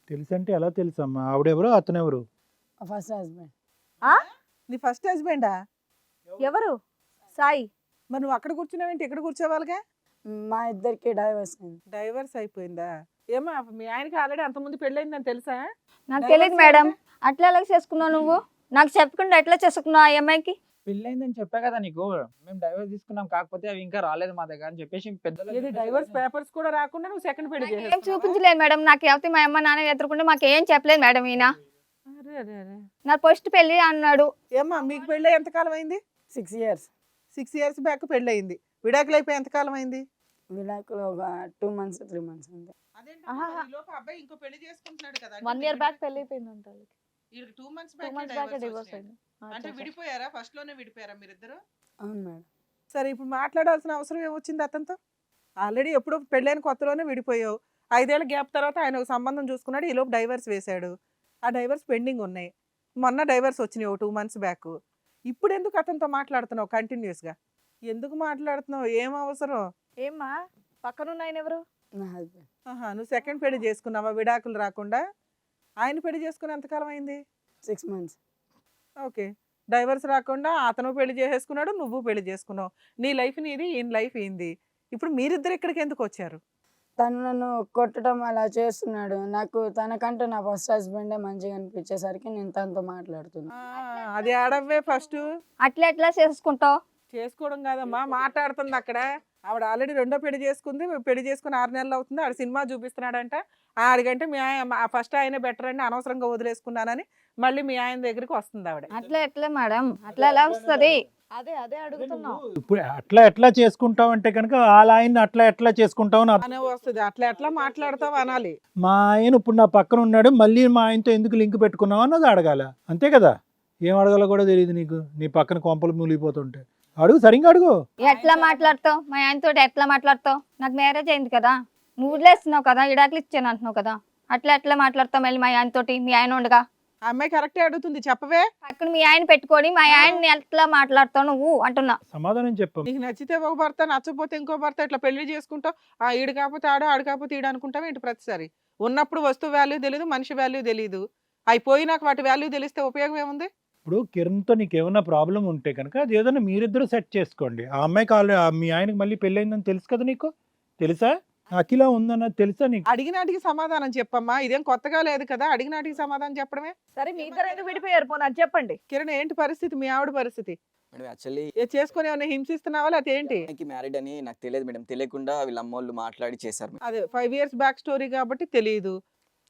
తెలుసంటే ఎలా తెలుసమ్మా? ఆవిడెవరు, అతనెవరు? First husband. ఆ? నీ ఫస్ట్ హస్బెండా? ఎవరు? సాయి. మరి నువ్వు అక్కడ కూర్చున్నావేంటి, ఇక్కడ కూర్చోవాలిగా? మా ఇద్దరికి డైవర్స్ అయింది. డైవర్స్ అయిపోయిందా? ఏమో మీ ఆయనకి ఆల్రెడీ అంతకుముందు పెళ్ళయిందని తెలుసా? నాకు Divorce తెలియదు మేడం. అంటే? అట్లా ఎలా చేసుకున్నావు నువ్వు? నాకు చెప్పకుండా ఎట్లా చేసుకున్నావు ఆ అమ్మాయికి? పెళ్ళైందని చెప్పా కదా నీకు, మేము డైవర్స్ తీసుకున్నాం, కాకపోతే అవి ఇంకా రాలేదు మా దగ్గర అని చెప్పేసి పెద్దలు ఇది డైవర్స్ పేపర్స్ కూడా రాకుండా నువ్వు సెకండ్ పెళ్లి ఏం చేసేసావా? చూపించలేదు మేడం. నాకు ఎవరి మా అమ్మ నాన్న ఎదుర్కొంటే మాకు ఏం చెప్పలేదు మేడం. ఈయన అరే అరే అరే. నా ఫస్ట్ పెళ్లి అన్నాడు. ఏమ్మా మీకు పెళ్ళి ఎంతకాలం అయింది? 6 years. 6 years బ్యాక్ పెళ్ళయింది. విడాకులు అయిపోయి ఎంతకాలం అయింది? విడాకులు ఒక 2 months 3 months అంతే. ఆహా. అబ్బాయి ఇంకో పెళ్లి చేసుకుంటున్నాడు కదా? 1 year బ్యాక్ పెళ్లి అయిపోయిందంట. 2 months 2 months బ్యాక్ డివోర్స్ అయింది. అంటే విడిపోయారా? ఫస్ట్ లోనే విడిపోయారా మీరిద్దరు? అవును మేడం. సరే ఇప్పుడు మాట్లాడాల్సిన అవసరం ఏమొచ్చింది అతనితో? ఆల్రెడీ ఎప్పుడో పెళ్ళైన కొత్తలోనే విడిపోయావు. 5 ఏళ్ల గ్యాప్ తర్వాత ఆయన ఒక సంబంధం చూసుకున్నాడు. ఈ లోపు డైవర్స్ వేశాడు. ఆ డైవర్స్ పెండింగ్ ఉన్నాయి. మొన్న డైవర్స్ వచ్చినాయి ఒక 2 months బ్యాక్. ఇప్పుడు ఎందుకు అతనితో మాట్లాడుతున్నావు కంటిన్యూస్గా? ఎందుకు మాట్లాడుతున్నావు? ఏం అవసరం? ఏమ్మా పక్కనున్న ఆయన ఎవరు? నా హస్బెండ్. ఆహా, నువ్వు సెకండ్ పెళ్లి చేసుకున్నావా విడాకులు రాకుండా? ఆయన పెళ్లి చేసుకుని ఎంతకాలం అయింది? 6 months. ఓకే. డైవర్స్ రాకుండా అతను పెళ్లి చేసేసుకున్నాడు, నువ్వు పెళ్లి చేసుకున్నావు. నీ లైఫ్ నీది, ఈయన లైఫ్ ఈయనది. ఇప్పుడు మీరిద్దరు ఇక్కడికి ఎందుకు వచ్చారు? తను నన్ను కొట్టడం అలా చేస్తున్నాడు. నాకు తనకంటే నా ఫస్ట్ హస్బెండే మంచిగా అనిపించేసరికి నేను తనతో మాట్లాడుతున్నా. అది ఆడవే ఫస్ట్. అట్లా ఎట్లా చేసుకుంటావు? చేసుకోవడం కాదమ్మా, మాట్లాడుతుంది అక్కడ. ఆవిడ ఆల్రెడీ రెండో పెళ్లి చేసుకుంది. పెళ్లి చేసుకుని 6 నెలలు అవుతుంది. ఆడ సినిమా చూపిస్తున్నాడంట. ఆడికంటే మీ ఆయన ఫస్ట్ ఆయనే బెటర్ అండి, అనవసరంగా వదిలేసుకున్నానని మళ్ళీ మీ ఆయన దగ్గరికి వస్తుంది ఆవిడ. అట్లా ఎట్లా మేడం? అట్లా ఎలా వస్తుంది? అదే అదే అడుగుతున్నావు. ఇప్పుడు అట్లా ఎట్లా చేసుకుంటావు అంటే కనుక వాళ్ళ ఆయన్ని అట్లా ఎట్లా చేసుకుంటావు అని అనే వస్తుంది. అట్లా ఎట్లా మాట్లాడతావు అనాలి. మా ఆయన ఇప్పుడు నా పక్కన ఉన్నాడు, మళ్ళీ మా ఆయనతో ఎందుకు లింక్ పెట్టుకున్నావు అన్నది అడగాల. అంతే కదా? ఏం అడగాలో కూడా తెలియదు నీకు. నీ పక్కన కొంపలు మూలిగిపోతుంటే అడుగు, సరిగ్గా అడుగు. ఎట్లా మాట్లాడతావు? మా ఆయనతో ఎట్లా మాట్లాడతావు? నాకు మ్యారేజ్ అయింది కదా, నువ్వు వదిలేస్తున్నావు కదా, ఇడాకులు ఇచ్చాను అంటున్నావు కదా. అట్లా ఎట్లా మాట్లాడతావు మళ్ళీ మా ఆయనతోటి? మీ ఆయన ఉండగా ఆ అమ్మాయి కరెక్టే అడుగుతుంది, చెప్పవే. పక్కన మీ ఆయన పెట్టుకొని మా ఆయన్ని ఎట్లా మాట్లాడతావు నువ్వు అంటున్నా. సమాధానం చెప్పు. నీకు నచ్చితే ఒక భర్త, నచ్చపోతే ఇంకో భర్త, ఇట్లా పెళ్లి చేసుకుంటావు. ఈడు కాకపోతే ఆడు కాకపోతే ఈడు అనుకుంటావు ఏంటి ప్రతిసారి? ఉన్నప్పుడు వస్తువు వాల్యూ తెలియదు, మనిషి వాల్యూ తెలియదు. అయిపోయినాక వాటి వాల్యూ తెలిస్తే ఉపయోగం ఏముంది? ఇప్పుడు కిరణ్తో నీకు ఏమన్నా ప్రాబ్లం ఉంటే కనుక అది ఏదైనా మీరిద్దరు సెట్ చేసుకోండి. ఆ అమ్మాయికి మీ ఆయనకి మళ్ళీ పెళ్ళయిందని తెలుసు కదా నీకు? తెలుసా? అఖిల ఉందన్నది తెలుసా నీకు? అడిగినాటికి సమాధానం చెప్పమ్మా. ఇదేం కొత్తగా లేదు కదా, అడిగినాటికి సమాధానం చెప్పడమే. సరే మీ ఇద్దరు ఎందుకు విడిపోయారు? పోనీ అది చెప్పండి. కిరణ్ ఏంటి పరిస్థితి, మీ ఆవిడ పరిస్థితి? మేడం యాక్చువల్లీ చేసుకుని ఏమైనా హింసిస్తున్నావా లేకపోతే ఏంటి? అమ్మాయికి మ్యారీడ్ అని నాకు తెలియదు మేడం. తెలియకుండా వీళ్ళ అమ్మోళ్ళు మాట్లాడి చేశారు మేడం. అదే 5 years బ్యాక్ స్టోరీ కాబట్టి తెలియదు.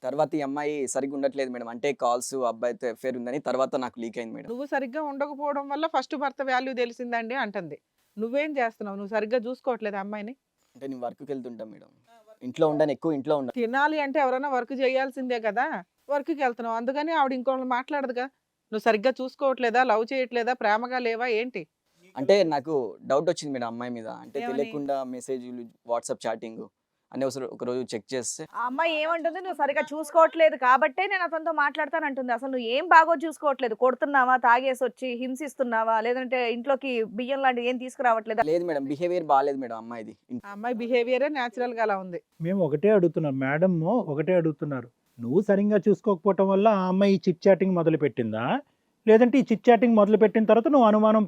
తర్వాత ఈ అమ్మాయి సరిగ్గా ఉండట్లేదు మేడం. అంటే కాల్స్ అబ్బాయితో అఫేర్ ఉందని తర్వాత నాకు లీక్ అయింది మేడం. నువ్వు సరిగ్గా ఉండకపోవడం వల్ల ఫస్ట్ భర్త వాల్యూ తెలిసిందండి అంటుంది. నువ్వేం చేస్తున్నావు? నువ్వు సరిగ్గా చూసుకోవట్లేదు అమ్మాయిని. అంటే నేను వర్క్కి వెళ్తుంటాం మేడం. ఇంట్లో ఉండను, ఎక్కువ ఇంట్లో ఉండను. తినాలి అంటే ఎవరైనా వర్క్ చేయాల్సిందే కదా, వర్క్కి వెళ్తున్నావు. అందుకని ఆవిడ ఇంకోళ్ళు మాట్లాడదుగా. నువ్వు సరిగ్గా చూసుకోవట్లేదా, లవ్ చేయట్లేదా, ప్రేమగా లేవా ఏంటి? అంటే నాకు డౌట్ వచ్చింది మేడం అమ్మాయి మీద. అంటే ఏమని? తెలియకుండా మెసేజ్లు, వాట్సాప్ చాటింగ్ అని ఒక రోజు చెక్ చేస్తే ఆ అమ్మాయి ఏమంటుంది? నువ్వు సరిగా చూసుకోవట్లేదు కాబట్టే నేను అతనితో మాట్లాడతానంటుంది. అసలు నువ్వు ఏం బాగో చూసుకోవట్లేదు. కొడుతున్నావా, తాగేసి వచ్చి హింసిస్తున్నావా, లేదంటే ఇంట్లోకి బియ్యం లాంటివి ఏం తీసుకురావట్లేదా? లేదు మేడం, బిహేవియర్ బాగాలేదు మేడం అమ్మాయిది. ఆ అమ్మాయి బిహేవియరే న్యాచురల్ గా అలా ఉంది. మేము ఒకటే అడుగుతున్నాం, మేడం ఒకటే అడుగుతున్నారు. నువ్వు సరిగ్గా చూసుకోకపోవటం వల్ల ఆ అమ్మాయి ఈ చిట్ చాటింగ్ మొదలు పెట్టిందా, లేదంటే ఈ చిట్ చాటింగ్ మొదలు పెట్టిన తర్వాత నువ్వు అనుమానం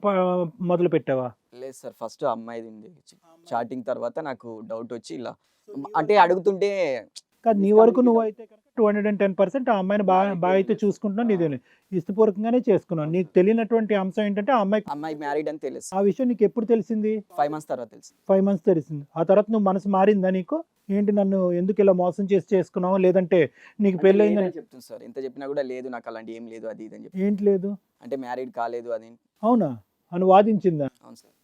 మొదలు పెట్టావా? లేదు సార్, ఫస్ట్ అమ్మాయిది ఉంది చాటింగ్. తర్వాత నాకు డౌట్ వచ్చి ఇలా అంటే అడుగుతుంటే కాదు, నీ వరకు నువ్వు అయితే 210% ఆ అమ్మాయిని బాగా అయితే చూసుకుంటున్నావు. నీదే ఇష్టపూర్వకంగానే చేసుకున్నావు. నీకు తెలియనటువంటి అంశం ఏంటంటే ఆ అమ్మాయి మ్యారీడ్ అని తెలుసు. ఆ విషయం నీకు ఎప్పుడు తెలిసింది? 5 months తర్వాత తెలుసు. 5 months తెలిసింది. ఆ తర్వాత నువ్వు మనసు మారిందా నీకు? ఏంటి నన్ను ఎందుకు ఇలా మోసం చేసి చేసుకున్నావు, లేదంటే నీకు పెళ్ళయిందని చెప్తుంది సార్. ఎంత చెప్పినా కూడా లేదు, నాకు అలాంటి ఏం లేదు అది ఇది అని చెప్పి. ఏంటి లేదు? అంటే మ్యారీడ్ కాలేదు అది. అవునా? అని వాదించిందా? అవును సార్.